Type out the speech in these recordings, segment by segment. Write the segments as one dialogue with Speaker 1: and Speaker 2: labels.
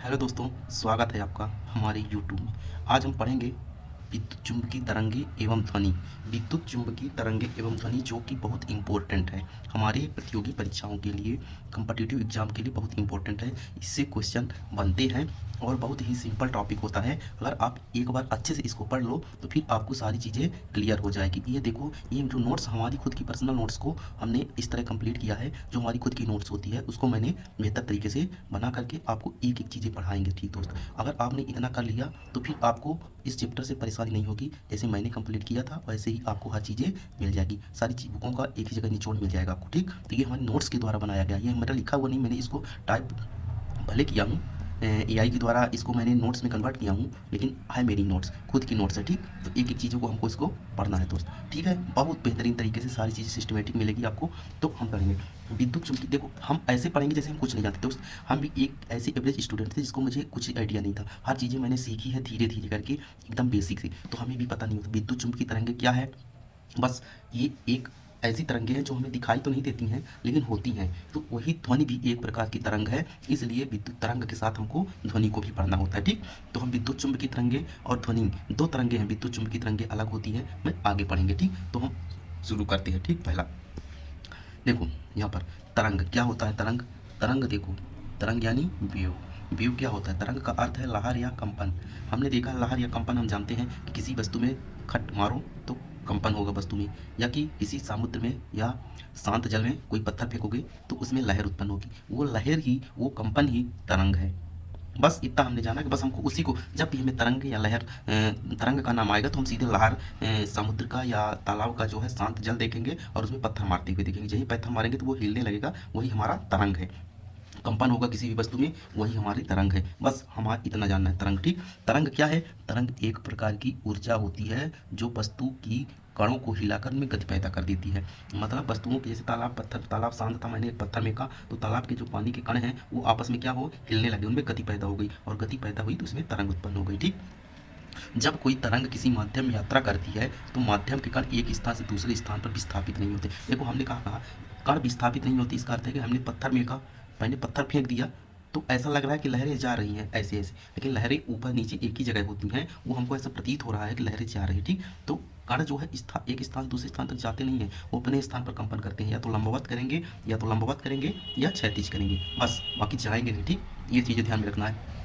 Speaker 1: Hello दोस्तों, स्वागत है आपका हमारे यूट्यूब। आज हम पढ़ेंगे विद्युत चुम्बकीय तरंगे एवं ध्वनि। विद्युत चुम्बकीय तरंगे एवं ध्वनि जो कि बहुत इंपॉर्टेंट है हमारे प्रतियोगी परीक्षाओं के लिए, कम्पिटिटिव एग्जाम के लिए बहुत इंपॉर्टेंट है। इससे क्वेश्चन बनते हैं और बहुत ही सिंपल टॉपिक होता है। अगर आप एक बार अच्छे से इसको पढ़ लो तो फिर आपको सारी चीज़ें क्लियर हो जाएगी। ये देखो, ये जो नोट्स हमारी खुद की पर्सनल नोट्स को हमने इस तरह कंप्लीट किया है। जो हमारी खुद की नोट्स होती है उसको मैंने बेहतर तरीके से बना करके आपको एक एक चीज़ें पढ़ाएंगे। ठीक दोस्त, अगर आपने इतना कर लिया तो फिर आपको इस चैप्टर से परेशानी नहीं होगी। जैसे मैंने कंप्लीट किया था वैसे ही आपको हर चीज़ें मिल जाएगी। सारी बुकों का एक ही जगह निचोड़ मिल जाएगा आपको। ठीक, तो ये हमारे नोट्स के द्वारा बनाया गया, ये मेरा लिखा हुआ नहीं, मैंने इसको टाइप भले किया हूँ, एआई के द्वारा इसको मैंने नोट्स में कन्वर्ट किया हूँ, लेकिन है मेरी नोट्स, खुद की नोट्स है। ठीक, तो एक एक चीज़ों को हमको इसको पढ़ना है दोस्त। ठीक है, बहुत बेहतरीन तरीके से सारी चीज़ें सिस्टमेटिक मिलेगी आपको। तो हम पढ़ेंगे विद्युत चुम्बकीय। देखो, हम ऐसे पढ़ेंगे जैसे हम कुछ नहीं जानते दोस्त। हम भी एक ऐसे एवरेज स्टूडेंट थे जिसको मुझे कुछ आइडिया नहीं था। हर चीज़ें मैंने सीखी है धीरे धीरे करके, एकदम बेसिक से। तो हमें भी पता नहीं होता विद्युत चुम्बकीय तरंगे क्या है। बस ये एक ऐसी तरंगें हैं जो हमें दिखाई तो नहीं देती हैं लेकिन होती हैं। तो वही ध्वनि भी एक प्रकार की तरंग है, इसलिए विद्युत तरंग के साथ हमको ध्वनि को भी पढ़ना होता है। ठीक, तो हम विद्युत चुम्बकीय तरंगे और ध्वनि दो तरंगे हैं। विद्युत चुम्बकीय तरंगे अलग होती हैं, मैं आगे पढ़ेंगे। ठीक, तो हम शुरू करते हैं। ठीक, पहला देखो यहाँ पर तरंग क्या होता है। तरंग, तरंग देखो, तरंग यानी वेव। वेव क्या होता है? तरंग का अर्थ है लहर या कंपन। हमने देखा लहर या कंपन, हम जानते हैं कि किसी वस्तु में खट मारो तो कंपन होगा वस्तु में, या कि किसी समुद्र में या शांत जल में कोई पत्थर फेंकोगे तो उसमें लहर उत्पन्न होगी। वो लहर ही, वो कंपन ही तरंग है। बस इतना हमने जाना कि बस हमको उसी को, जब भी हमें तरंग या लहर तरंग का नाम आएगा तो हम सीधे लहर समुद्र का या तालाब का जो है शांत जल देखेंगे और उसमें पत्थर मारते हुए देखेंगे। यही पत्थर मारेंगे तो वो हिलने लगेगा, वही हमारा तरंग है। कंपन होगा किसी भी वस्तु में, वही हमारी तरंग है। बस हमारा इतना जानना है तरंग। ठीक, तरंग क्या है? तरंग एक प्रकार की ऊर्जा होती है जो वस्तु की कणों को हिलाकर में गति पैदा कर देती है। मतलब वस्तुओं के, जैसे तालाब, पत्थर, तालाब शांत था, मैंने एक पत्थर में कहा तो तालाब के जो पानी के कण हैं वो आपस में क्या हो, हिलने लगे, उनमें गति पैदा हो गई और गति पैदा हुई तो उसमें तरंग उत्पन्न हो गई। ठीक, जब कोई तरंग किसी माध्यम में यात्रा करती है तो माध्यम के कण एक स्थान से दूसरे स्थान पर विस्थापित नहीं होते। देखो हमने कहा कण विस्थापित नहीं होती, इसका अर्थ है कि हमने पत्थर में कहा, मैंने पत्थर फेंक दिया तो ऐसा लग रहा है कि लहरें जा रही हैं ऐसे ऐसे, लेकिन लहरें ऊपर नीचे एक ही जगह होती हैं। वो हमको ऐसा प्रतीत हो रहा है कि लहरें जा रही है। ठीक, तो कण जो है एक स्थान से दूसरे स्थान तक जाते नहीं हैं, वो अपने स्थान पर कंपन करते हैं। या तो लंबवत करेंगे, या तो लंबवत करेंगे या क्षैतिज करेंगे, बस, बाकी जाएंगे नहीं। ठीक, ये चीज़ें ध्यान में रखना है।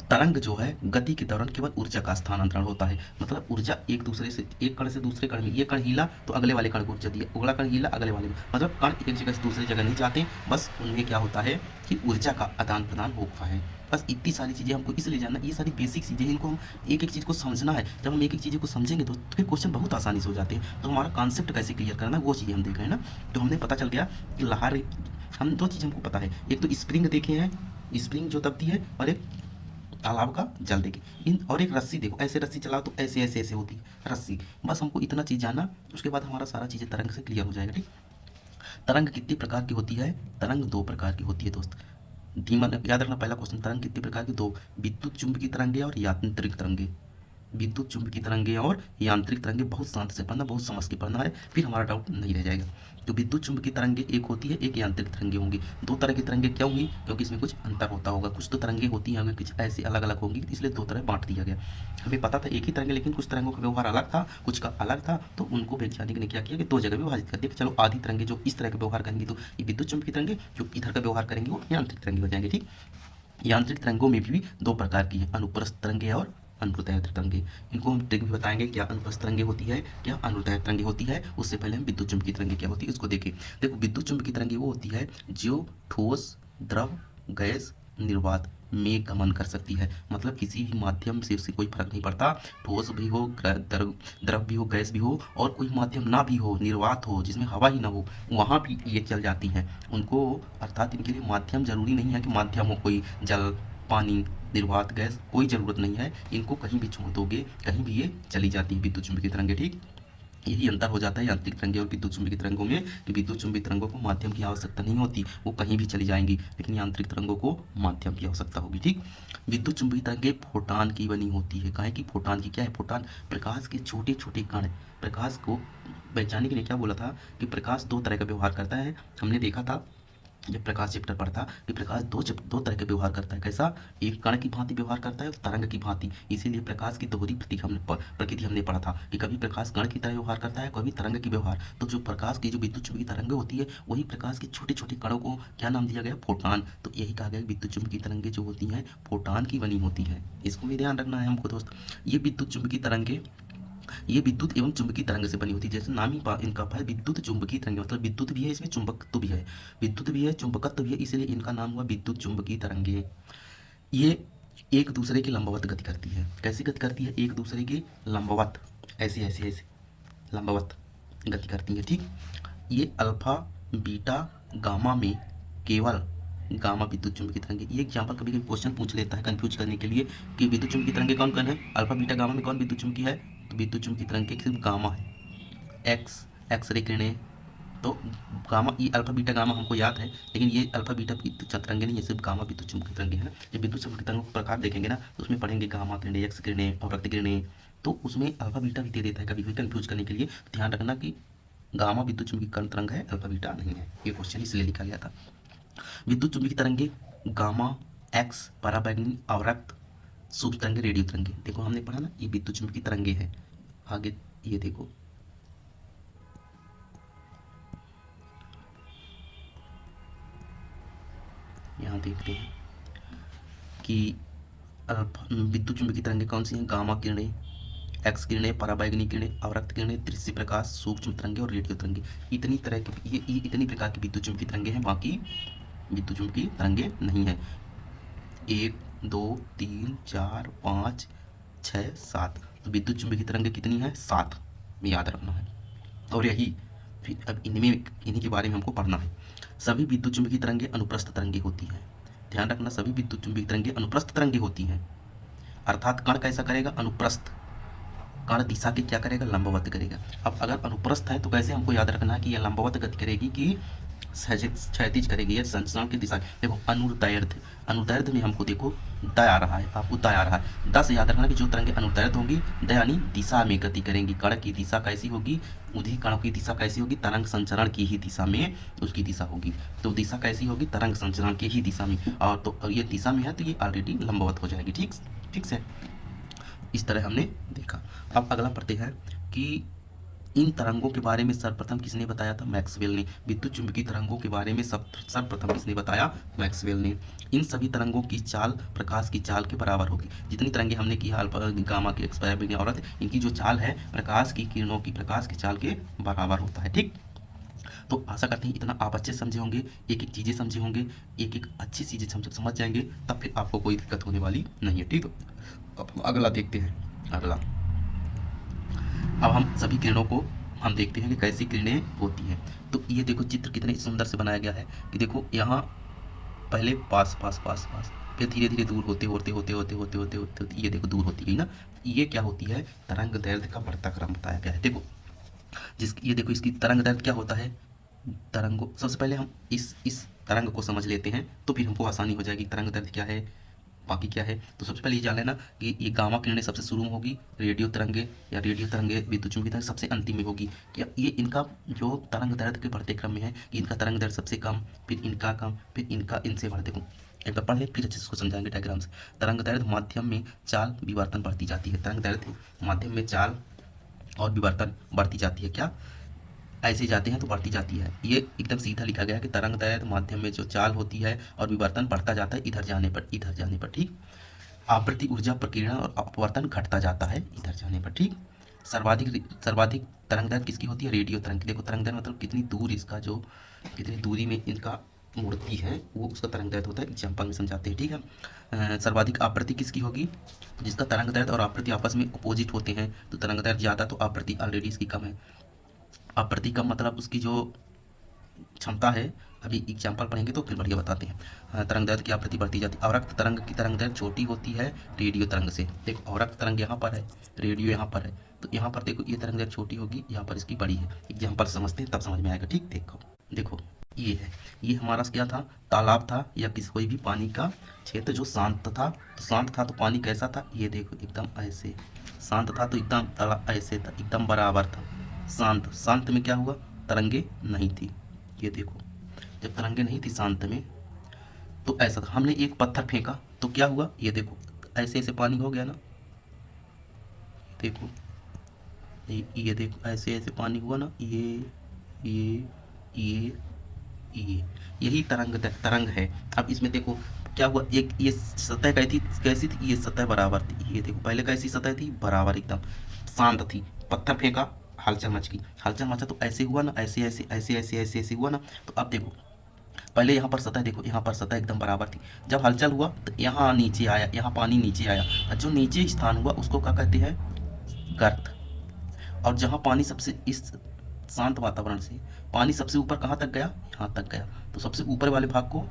Speaker 1: तरंग जो है गति के दौरान केवल ऊर्जा का स्थानांतरण होता है। मतलब ऊर्जा एक दूसरे से, एक कण से दूसरे कण में, ये कण हिला तो अगले वाले कण को ऊर्जा दिया, अगला कण हिला अगले वाले में, मतलब कण एक जगह से दूसरी जगह नहीं जाते। बस उनमें क्या होता है कि ऊर्जा का आदान प्रदान होता है। बस इतनी सारी चीज़ें हमको इसलिए जानना, ये सारी बेसिक चीज़ें, इनको हम एक एक चीज़ को समझना है। जब हम एक एक चीज़ को समझेंगे तो फिर क्वेश्चन बहुत आसानी से हो जाते हैं। तो हमारा कॉन्सेप्ट कैसे क्लियर करना है वो चीज़ें हम देख रहे हैं ना। तो हमने पता चल गया कि लहर, हम दो चीज़ हमको पता है, एक तो स्प्रिंग देखे हैं, स्प्रिंग जो दबती है, और एक तालाब का जल देखे। इन और एक रस्सी देखो, ऐसे रस्सी चलाओ तो ऐसे ऐसे ऐसे होती है रस्सी। बस हमको इतना चीज़ जानना, उसके बाद हमारा सारा चीज़ें तरंग से क्लियर हो जाएगा। ठीक, तरंग कितनी प्रकार की होती है? तरंग दो प्रकार की होती है दोस्त। धीमा याद रखना, पहला क्वेश्चन, तरंग कितनी प्रकार की? दो, विद्युत चुम्बकीय तरंगे और यांत्रिक तरंगे। विद्युत चुम्बकीय तरंगे और यांत्रिक तरंगे, बहुत शांत से पढ़ना, बहुत समझ के पढ़ना है, फिर हमारा डाउट नहीं रह जाएगा। तो विद्युत चुम्बकीय तरंगे एक होती है, एक यांत्रिक तरंगे होंगी। दो तरह की तरंगे क्यों हुई? क्योंकि इसमें कुछ अंतर होता होगा, कुछ तो तरंगे होती हैं, कुछ ऐसी अलग अलग होंगी, इसलिए दो तरह बांट दिया गया। हमें पता था एक ही तरंगे, लेकिन कुछ तरंगों का व्यवहार अलग था, कुछ का अलग था, तो उनको वैज्ञानिक ने क्या किया कि दो जगह विभाजित कर दिया कि चलो आधी तरंगे जो इस तरह का व्यवहार करेंगी तो ये विद्युत चुम्बकीय तरंगे, जो इधर का व्यवहार करेंगे वो यांत्रिक तरंगे हो जाएंगे। ठीक, यांत्रिक तरंगों में भी दो प्रकार की है, अनुप्रस्थ तरंगे और अनुप्रतः तरंगे। इनको हम ट्रिक भी बताएंगे, क्या अनुप्रस्थ तरंगे होती है, क्या अनुप्रतः तरंगे होती है। उससे पहले हम विद्युत चुम्बकीय तरंगे क्या होती है इसको देखें। देखो, विद्युत चुम्बकीय तरंगे वो होती है जो ठोस, द्रव, गैस, निर्वात में गमन कर सकती है। मतलब किसी भी माध्यम से उससे कोई फर्क नहीं पड़ता, ठोस भी हो, द्रव भी हो, गैस भी हो, और कोई माध्यम ना भी हो, निर्वात हो जिसमें हवा ही ना हो, वहाँ भी ये चल जाती हैं उनको। अर्थात इनके लिए माध्यम जरूरी नहीं है कि माध्यम हो कोई जल, पानी, निर्वात, गैस, कोई ज़रूरत नहीं है। इनको कहीं भी छोड़ दोगे, कहीं भी ये चली जाती है विद्युत चुम्बकीय तरंगे। ठीक, यही अंतर हो जाता है यांत्रिक तरंगे और विद्युत चुम्बकीय तरंगों में कि विद्युत चुम्बकीय तरंगों को माध्यम की आवश्यकता नहीं होती, वो कहीं भी चली जाएंगी, लेकिन यांत्रिक तरंगों को माध्यम की आवश्यकता होगी। ठीक, विद्युत चुम्बकीय तरंगे फोटान की बनी होती है। काहे की फोटान की? क्या है फोटान? प्रकाश के छोटे छोटे कण। प्रकाश को वैज्ञानिक ने क्या बोला था कि प्रकाश दो तरह का व्यवहार करता है। हमने देखा था जब प्रकाश चैप्टर पढ़ता कि प्रकाश दो तरह के व्यवहार करता है। कैसा? एक कण की भांति व्यवहार करता है और तरंग की भांति। इसीलिए प्रकाश की दोहरी प्रकृति हमने पढ़ा था कि कभी प्रकाश कण की तरह व्यवहार करता है, कभी तरंग की व्यवहार। तो जो प्रकाश की जो विद्युत चुंबकीय तरंगें होती है, वही प्रकाश के छोटे छोटे कणों को क्या नाम दिया गया? फोटॉन। तो यही कहा गया विद्युत चुंबकीय तरंगें जो होती हैं फोटॉन की बनी होती है। इसको भी ध्यान रखना है हमको दोस्त। ये विद्युत चुंबकीय तरंगें ये विद्युत एवं चुंबकीय तरंग से बनी होती है। जैसे नाम ही इनका है विद्युत चुंबकीय तरंग, मतलब विद्युत भी है इसमें, चुंबकत्व भी है। विद्युत भी है, चुंबकत्व भी है, इसीलिए इनका नाम हुआ विद्युत चुंबकीय तरंगे। ये एक दूसरे के लंबवत गति करती है। कैसी गति करती है? एक दूसरे के लंबवत, ऐसे ऐसे ऐसे लंबवत गति करती है। ठीक, ये अल्फा बीटा गामा में केवल गामा विद्युत चुंबकीय तरंगे। ये एग्जाम्पल कभी कभी क्वेश्चन पूछ लेता है कंफ्यूज करने के लिए कि विद्युत चुंबकीय तरंगे कौन कौन है, अल्फा बीटा गामा में कौन विद्युत चुंबकीय है? तो विद्युत चुंबकीय तरंगे सिर्फ गामा है। एक्स रे किरणें, तो गामा, ये अल्फा बीटा गामा हमको याद है, लेकिन ये अल्फा बीटा विद्युत तरंगे नहीं, ये सिर्फ गामा विद्युत चुंबकीय तरंगे हैं। जब विद्युत चुंबकीय तरंगों का प्रकार देखेंगे ना, तो उसमें पढ़ेंगे गामा किरणें, एक्स किरणें, अवरक्त किरणें, तो उसमें अल्फा बीटा भी दे देता है कभी कभी कंफ्यूज करने के लिए। ध्यान रखना कि गामा विद्युत चुंबकीय तरंग है, अल्फा बीटा नहीं है। ये क्वेश्चन इसलिए लिखा गया था। विद्युत चुंबकीय तरंगे गामा, एक्स, पराबैंगनी, अवरक्त, सूक्ष्म तरंगे, रेडियो तरंगे। देखो हमने पढ़ा ना, ये विद्युत चुंबकीय तरंगे हैं। आगे ये देखो, यहाँ देखते हैं कि विद्युत चुंबकीय तरंगे कौन सी हैं? गामा किरणें, एक्स किरणें, पराबैंगनी किरणें, अवरक्त किरणें, दृश्य प्रकाश, सूक्ष्म तरंगे और रेडियो तरंगे। इतनी तरह की ये इतनी प्रकार की विद्युत चुंबकीय तरंगे हैं, बाकी विद्युत चुंबकीय तरंगे नहीं है। 1 2 3 4 5 6 7, तो विद्युत चुंबकीय तरंगे कितनी है? 7, याद रखना है। और यही फिर अब इन्हीं के बारे में हमको पढ़ना है। सभी विद्युत चुंबकीय तरंगे अनुप्रस्थ तरंगे होती हैं। ध्यान रखना, सभी विद्युत चुंबकीय तरंगे अनुप्रस्थ तरंगे होती हैं। अर्थात कण कैसा करेगा? अनुप्रस्थ। कण दिशा की क्या करेगा? लंबवत करेगा। अब अगर अनुप्रस्थ है तो कैसे हमको याद रखना है कि यह लंबवत गति करेगी कि क्षैतिज करेगी? या संचरण की दिशा। देखो अनुदैर्ध्य, अनुदैर्ध्य में हमको देखो द आ रहा है, आपको द आ रहा है। द से याद रखना कि जो तरंगे अनुदैर्ध्य होंगी, द यानी दिशा में गति करेंगी। कण की दिशा कैसी होगी? उन्हीं कणों की दिशा कैसी होगी? तरंग संचरण की ही दिशा में उसकी दिशा होगी। तो दिशा कैसी होगी? तरंग संचरण की ही दिशा में। और तो ये दिशा में है तो ये ऑलरेडी लंबवत हो जाएगी। ठीक ठीक से इस तरह हमने देखा। अब अगला पढ़ते हैं कि इन तरंगों के बारे में सर्वप्रथम किसने बताया था? मैक्सवेल ने। विद्युत चुंबकीय तरंगों के बारे में सर्वप्रथम किसने बताया? मैक्सवेल ने। इन सभी तरंगों की चाल प्रकाश की चाल के बराबर होगी। जितनी तरंगें हमने की अल्फा गामा की, एक्स, पराबैंगनी, अवरक्त, इनकी जो चाल है प्रकाश की किरणों की प्रकाश की चाल के बराबर होता है। ठीक, तो आशा करते हैं इतना आप अच्छे समझे होंगे, एक एक चीज़ें समझे होंगे, एक एक अच्छी चीज़ें समझ जाएंगे, तब फिर आपको कोई दिक्कत होने वाली नहीं है। ठीक, अब अगला देखते हैं। अगला, अब हम सभी किरणों को हम देखते हैं कि कैसी किरणें होती हैं। तो ये देखो चित्र कितने सुंदर से बनाया गया है कि देखो यहाँ पहले पास पास पास पास, फिर धीरे धीरे दूर होते होते होते होते होते होते होते होते ये देखो दूर होती गई ना। ये क्या होती है? तरंग दैर्ध्य का बढ़ता क्रम बताया गया है। देखो ये देखो इसकी तरंग दैर्ध्य क्या होता है? तरंगों, सबसे पहले हम इस तरंग को समझ लेते हैं तो फिर हमको आसानी हो जाएगी तरंग दैर्ध्य क्या है, बाकी क्या है। तो सबसे पहले ये जान लेना कि ये गामा किरणें सबसे शुरू में होगी, रेडियो तरंगे या रेडियो तरंगे विद्युत चुंबकीय तरंग सबसे अंतिम में होगी। क्या ये इनका जो तरंग दैर्ध्य के बढ़ते क्रम में है कि इनका तरंग दैर्ध्य सबसे कम, फिर इनका कम, फिर इनका इनसे बढ़ते। देखो एक बार पढ़ ले फिर अच्छे से इसको समझाएंगे डायग्राम से। तरंग दैर्ध्य माध्यम में चाल विवर्तन बढ़ती जाती है। तरंग दैर्ध्य माध्यम में चाल और विवर्तन बढ़ती जाती है। क्या ऐसे जाते हैं तो बढ़ती जाती है। ये एकदम सीधा लिखा गया है कि तरंग दैर्ध्य माध्यम में जो चाल होती है और विवर्तन बढ़ता जाता है इधर जाने पर, इधर जाने पर। ठीक, आवृत्ति ऊर्जा प्रकीर्णन और अपवर्तन घटता जाता है इधर जाने पर। ठीक, सर्वाधिक तरंग दैर्ध्य किसकी होती है? रेडियो तरंग की। देखो तरंग दैर्ध्य मतलब कितनी दूर इसका जो कितनी दूरी में इनका मूर्ति है वो उसका तरंग दैर्ध्य होता है। एग्जाम्पल में समझाते हैं। ठीक है, सर्वाधिक आवृत्ति किसकी होगी? जिसका तरंग दैर्ध्य और आवृत्ति आपस में अपोजिट होते हैं, तो तरंग दैर्ध्य ज़्यादा तो आवृत्ति ऑलरेडी इसकी कम है। आवृत्ति कम मतलब उसकी जो क्षमता है, अभी एग्जाम्पल पढ़ेंगे तो फिर बढ़िया बताते हैं। तरंग दैर्ध्य की आवृत्ति बढ़ती जाती है। अवरक्त तरंग की तरंग दैर्ध्य छोटी होती है रेडियो तरंग से। देखो अवरक्त तरंग यहाँ पर है, रेडियो यहाँ पर है, तो यहाँ पर देखो ये तरंग दैर्ध्य छोटी होगी, यहाँ पर इसकी बड़ी है। एग्जाम्पल समझते हैं तब समझ में आएगा। ठीक, देखो देखो ये है, ये हमारा क्या था? तालाब था या कोई भी पानी का क्षेत्र जो शांत था। तो शांत था तो पानी कैसा था? ये देखो एकदम ऐसे शांत था, तो एकदम तालाब ऐसे था, एकदम बराबर था। शांत में क्या हुआ? तरंगे नहीं थी। ये देखो जब तरंगे नहीं थी शांत में तो ऐसा था। हमने एक पत्थर फेंका तो क्या हुआ, ये देखो ऐसे ऐसे पानी हो गया ना, देखो ये देखो ऐसे ऐसे पानी हुआ ना, ये ये ये यही तरंग है। अब इसमें देखो क्या हुआ, एक ये सतह कैसी थी, ये सतह बराबर थी, ये देखो पहले कैसी सतह थी, बराबर एकदम शांत थी। पत्थर फेंका, हलचल मच गई, हलचल मचा तो ऐसे हुआ ना, ऐसे ऐसे ऐसे ऐसे ऐसे ऐसे हुआ ना। तो अब देखो पहले यहाँ पर सतह देखो, यहाँ पर सतह एकदम बराबर थी, जब हलचल हुआ तो यहाँ नीचे आया, यहाँ पानी नीचे आया, और जो नीचे स्थान हुआ उसको क्या कहते हैं, गर्त। और जहाँ पानी सबसे इस शांत वातावरण से पानी सबसे ऊपर कहाँ तक गया, यहाँ तक गया, तो सबसे ऊपर वाले भाग को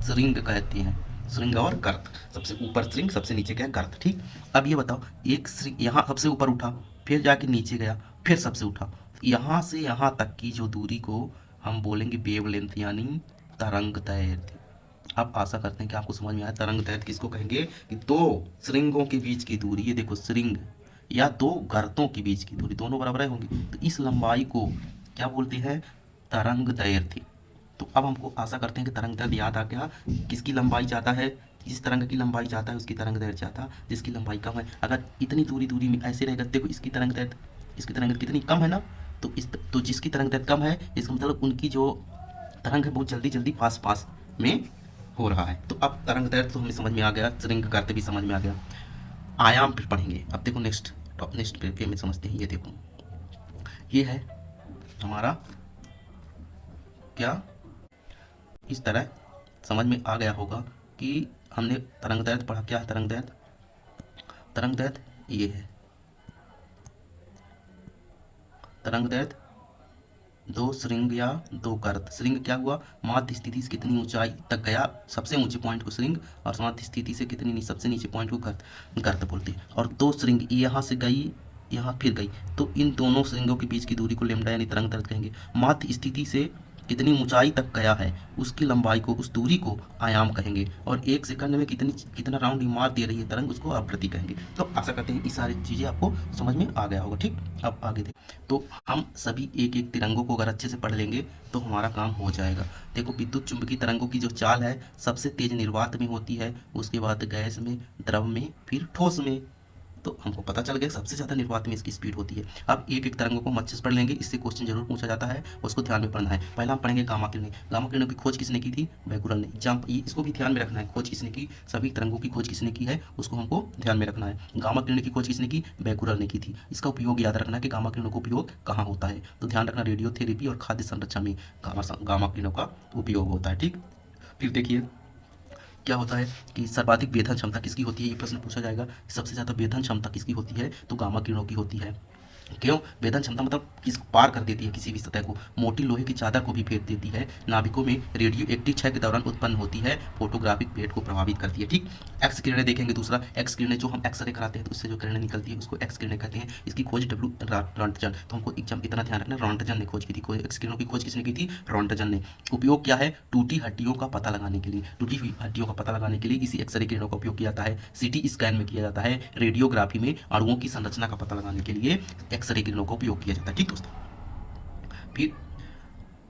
Speaker 1: श्रृंग कहते हैं, श्रृंग और गर्त। सबसे ऊपर श्रृंग, सबसे नीचे क्या है, गर्त। ठीक, अब ये बताओ, एक श्रृंग यहाँ सबसे ऊपर उठा, फिर जाके नीचे गया, फिर सबसे उठा, यहाँ से यहाँ तक की जो दूरी को हम बोलेंगे वेवलेंथ, यानी तरंग दैर्ध्य। अब आशा करते हैं कि आपको समझ में आया तरंग दैर्ध्य किसको कहेंगे, कि दो श्रृंगों के बीच की दूरी, ये देखो श्रृंग या दो गर्तों के बीच की दूरी दोनों बराबर होंगी, तो इस लंबाई को क्या बोलते हैं, तरंग दैर्ध्य। तो अब हमको आशा करते हैं कि तरंग दैर्ध्य याद आ गया, किसकी लंबाई ज़्यादा है, जिस तरंग की लंबाई ज़्यादा है उसकी तरंग दैर्ध्य ज़्यादा, जिसकी लंबाई कम है, अगर इतनी दूरी में ऐसे रहेगा, देखो इसकी तरंग दैर्ध्य, इसकी तरंग कितनी कम है ना, तो जिसकी तरंग दैर्ध्य कम है इसका मतलब उनकी जो तरंग है बहुत जल्दी जल्दी पास पास में हो रहा है। तो अब तरंग दैर्ध्य तो हमें समझ में आ गया, श्रृंग गर्त भी समझ में आ गया। आयाम फिर पढ़ेंगे। अब देखो नेक्स्ट पे में समझते हैं। ये देखो ये है हमारा क्या, इस तरह समझ में आ गया होगा कि हमने तरंग दैर्ध्य पढ़ा। क्या है तरंग दैर्ध्य, तरंग दैर्ध्य ये है, तरंग दैर्ध्य दो श्रृंग या दो गर्त। श्रृंग क्या हुआ, माध्य स्थिति से कितनी ऊंचाई तक गया, सबसे ऊंचे पॉइंट को श्रृंग, और माध्य स्थिति से कितनी सबसे नीचे पॉइंट को गर्त, गर्त बोलते हैं। और दो श्रृंग यहाँ से गई, यहाँ फिर गई, तो इन दोनों श्रृंगों के बीच की दूरी को लैम्डा यानी तरंग दैर्ध्य कहेंगे। माध्य स्थिति से कितनी ऊंचाई तक गया है उसकी लंबाई को, उस दूरी को आयाम कहेंगे। और एक सेकंड में कितना राउंड मार दे रही है तरंग, उसको आवृत्ति कहेंगे। तो आशा करते हैं ये सारी चीज़ें आपको समझ में आ गया होगा। ठीक, अब आगे देख, तो हम सभी एक एक तिरंगों को अगर अच्छे से पढ़ लेंगे तो हमारा काम हो जाएगा। देखो विद्युत चुंबकीय तरंगों की जो चाल है सबसे तेज निर्वात में होती है, उसके बाद गैस में, द्रव में, फिर ठोस में। तो हमको पता चल गया सबसे ज़्यादा निर्वात में इसकी स्पीड होती है। अब एक एक तरंगों को हम अच्छे से पढ़ लेंगे, इससे क्वेश्चन जरूर पूछा जाता है, उसको ध्यान में पढ़ना है। पहला हम पढ़ेंगे गामा किरणें। गामा किरणों की खोज किसने की थी, बैकुरल ने। इसको भी ध्यान में रखना है, खोज किसने की, सभी तरंगों की खोज किसने की है उसको हमको ध्यान में रखना है। गामा किरणें की खोज किसने की, बैकुरल ने की थी। इसका उपयोग याद रखना है कि गामा किरणों का उपयोग कहाँ होता है, तो ध्यान रखना रेडियोथेरेपी और खाद्य संरक्षण में गामा किरणों का उपयोग होता है। ठीक, फिर देखिए क्या होता है कि सर्वाधिक वेधन क्षमता किसकी होती है, ये प्रश्न पूछा जाएगा। सबसे ज़्यादा वेधन क्षमता किसकी होती है, तो गामा किरणों की होती है। क्यों, वेधन क्षमता मतलब किस पार कर देती है किसी भी सतह को, मोटी लोहे की चादर को भी फेंक देती है, नाभिकों में रेडियो एक्टिव क्षय के दौरान उत्पन्न होती है, फोटोग्राफिक प्लेट को प्रभावित करती है। ठीक, एक्स किरणें देखेंगे। दूसरा एक्स किरणें, जो हम एक्सरे कराते हैं तो उससे जो किरणें निकलती है उसको एक्स किरणें कहते हैं। इसकी खोज रॉन्टजन, तो हमको एग्जाम इतना ध्यान रखना, रॉन्टजन ने खोज की थी। एक्स किरणों की खोज किसने की थी, रॉन्टजन ने। उपयोग क्या है, टूटी हड्डियों का पता लगाने के लिए, टूटी हुई हड्डियों का पता लगाने के लिए इसी एक्सरे किरणों का उपयोग किया जाता है। सीटी स्कैन में किया जाता है, रेडियोग्राफी में अणुओं की संरचना का पता लगाने के लिए एक्सरे किरणों का उपयोग किया जाता है। ठीक दोस्तों, फिर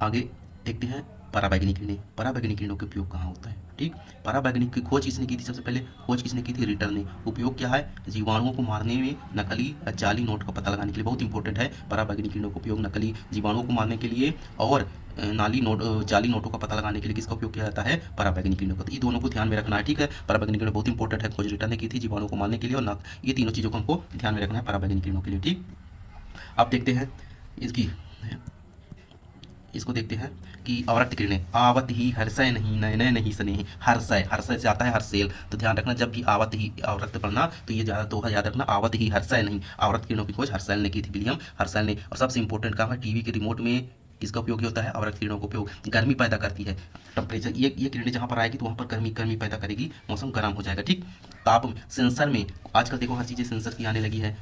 Speaker 1: आगे देखते हैं पराबैंगनी किरणें। पराबैंगनी किरणों के उपयोग कहाँ होता है। ठीक, पराबैंगनी की खोज किसने की थी, सबसे पहले खोज किसने की थी, रिटर ने। उपयोग क्या है, जीवाणुओं को मारने में, नकली जाली नोट का पता लगाने के लिए, बहुत इंपॉर्टेंट है पराबैंगनी किरणों का उपयोग नकली जीवाणुओं को मारने के लिए और जाली नोटों का पता लगाने के लिए किसका उपयोग किया जाता है, पराबैंगनी किरणों का। तो ये दोनों को ध्यान में रखना है। ठीक है, पराबैंगनी किरण बहुत इंपॉर्टेंट है, खोज रिटर ने की थी जीवाणुओं को मारने के लिए और ये तीनों चीज़ों को हमको ध्यान में रखना है पराबैंगनी किरणों के लिए। ठीक, अब देखते हैं इसको देखते हैं कि अवरक्त किरणें। आवत ही हर्षय नहीं, नयनय नहीं स्नेह। हर्षय, हर्षय से आता है हर्षेल, तो ध्यान रखना जब भी आवत ही अवरक्त पढ़ना तो ये ज़्यादा दोहा याद रखना, आवत ही हर्षय नहीं। अवरक्त किरणों की खोज हर्षैल ने की थी, विलियम हर्षैल ने। और सबसे इंपॉर्टेंट काम है, टीवी के रिमोट में किसका उपयोग होता है, अवरक्त किरणों का उपयोग। गर्मी पैदा करती है, टेम्परेचर, ये किरणें जहाँ पर आएगी तो वहाँ पर गर्मी पैदा करेगी, मौसम गर्म हो जाएगा। ठीक, ताप सेंसर में आजकल देखो हर चीज़ें सेंसर की आने लगी है,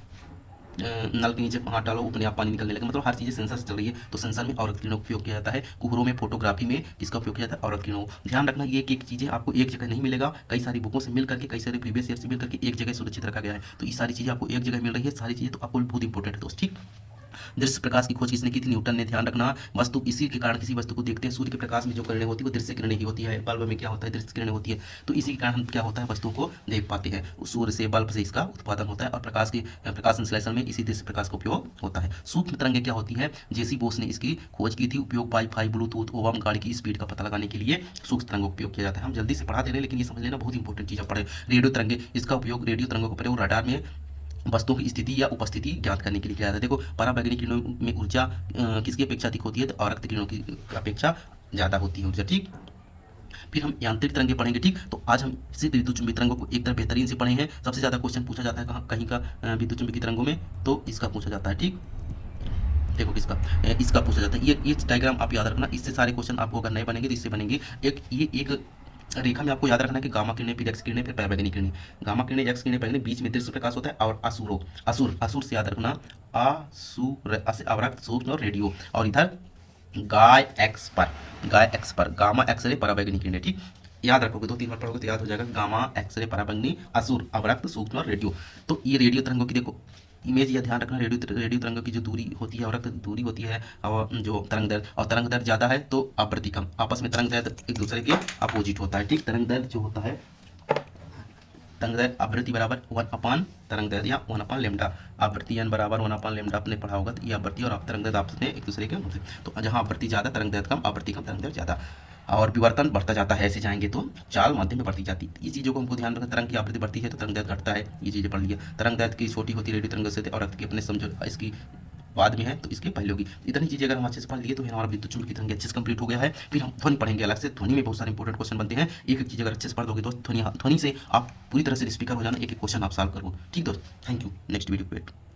Speaker 1: नल के नीचे हाथ डालो अपने आप पानी निकलने लगे, मतलब हर चीज़ें सेंसर से चल रही है, तो सेंसर में अवरक्त किरणों का उपयोग किया जाता है। कुहरों में, फोटोग्राफी में किसका उपयोग किया जाता है, अवरक्त किरणों। ध्यान रखना ये एक चीज़ें आपको एक जगह नहीं मिलेगा, कई सारी बुकों से मिल करके, कई सारे प्रीवियस ईयर से मिल करके एक जगह सुरक्षित रखा गया है, तो ये सारी चीज़ें आपको एक जगह मिल रही है, सारी चीज़ें तो आपको बहुत इंपॉर्टेंट है दोस्त। ठीक, दृश्य प्रकाश की खोज किसने की थी? न्यूटन ने। ध्यान रखना, वस्तु इसी के कारण किसी वस्तु को देखते हैं। सूर्य के प्रकाश में जो किरणें होती है वो दृश्य किरणें ही होती है। बल्ब में क्या होता है? दृश्य किरणें होती है। तो इसी के कारण हम क्या होता है, वस्तुओं को देख पाते हैं। सूर्य से, बल्ब से इसका उत्पादन होता है और प्रकाश संश्लेषण में इसी दृश्य प्रकाश का उपयोग होता है। सूक्ष्म तरंगें क्या होती है? जेसी बोस ने इसकी खोज की थी। उपयोग वाईफाई, ब्लूटूथ एवं गाड़ी की स्पीड का पता लगाने के लिए सूक्ष्म तरंगों का उपयोग किया जाता है। हम जल्दी से पढ़ा दे रहे हैं लेकिन ये समझ लेना बहुत इंपॉर्टेंट चीज़ पढ़े। रेडियो तरंगें, इसका उपयोग रेडियो तरंगों का प्रयोग रडार में वस्तुओं की स्थिति या उपस्थिति ज्ञात करने के लिए किया जाता है। देखो, पराबैंगनी किरणों में ऊर्जा किसकी अपेक्षा अधिक होती है? तो अवरक्त किरणों की अपेक्षा ज़्यादा होती है ऊर्जा। ठीक, फिर हम यांत्रिक तरंगे पढ़ेंगे। ठीक, तो आज हम सिर्फ विद्युत चुंबकीय तरंगों को एक तरह बेहतरीन से पढ़े हैं। सबसे ज़्यादा क्वेश्चन पूछा जाता है कहीं का विद्युत चुंबकीय तरंगों में, तो इसका पूछा जाता है। ठीक, देखो किसका, इसका पूछा जाता है। ये डायग्राम आप याद रखना, इससे सारे क्वेश्चन आपको अगर नए बनेंगे तो इससे बनेंगे। एक रेखा में आपको याद रखना है कि गामा किरणें, फिर एक्स किरणें, फिर पराबैंगनी किरणें। गामा किरणें, एक्स किरणें पहले, बीच में दृश्य प्रकाश होता है और असुर से याद रखना, अवरक्त, सूक्ष्म और रेडियो। और इधर गाय एक्स पर गामा एक्सरे पराबैंगनी किरणें। ठीक, याद रखोगे, 2-3 बार पढ़ोगे तो याद हो जाएगा। गामा एक्सरे पराबैंगनी, असुर, अवरक्त, सूक्ष्म और रेडियो। तो ये रेडियो तरंगों की देखो इमेज, या ध्यान रखना, रेडियो तरंगों की जो दूरी होती है, अवरक्त दूरी होती है, और जो तरंग दैर्ध्य ज़्यादा है तो आवृत्ति कम। आपस में तरंग दैर्ध्य एक दूसरे के अपोजिट होता है। ठीक, तरंग दैर्ध्य जो होता है, तरंग दैर्ध्य आवृत्ति बराबर 1 तरंग दैर्ध्य या 1 लेमडा। आवृत्ति n बराबर 1 लेमडा आपने पढ़ा होगा। तो ये आवृत्ति और तरंग दैर्ध्य आपस में एक दूसरे के होते हैं। तो जहाँ आवृत्ति ज़्यादा, तरंग दैर्ध्य कम, आवृत्ति कम, तरंग दैर्ध्य ज़्यादा। और विवर्तन बढ़ता जाता है, ऐसे जाएंगे तो चाल माध्यम में बढ़ती जाती है। ये चीज़ों को हमको ध्यान रखना, तरंग की आवृत्ति बढ़ती है तो तरंग दैर्ध्य घटता है, ये चीज़ें पढ़ लिया। तरंग दैर्ध्य की छोटी होती है रेडियो तरंग से, और की अपने समझो इसकी बाद में है तो इसके पहले होगी। इतनी चीज़ें अगर हम अच्छे से पढ़ लिए तो हमारा विद्युत चुंबकीय तरंग अच्छे से कंप्लीट हो गया है। फिर हम ध्वनि पढ़ेंगे अलग से। ध्वनि में बहुत सारे इंपॉर्टेंट क्वेश्चन बनते हैं। एक चीज़ अगर अच्छे से पढ़ दोगे दोस्त, ध्वनि से आप पूरी तरह से स्पीकर हो जाना, एक क्वेश्चन आप सॉल्व करो। ठीक दोस्त, थैंक यू। नेक्स्ट वीडियो पे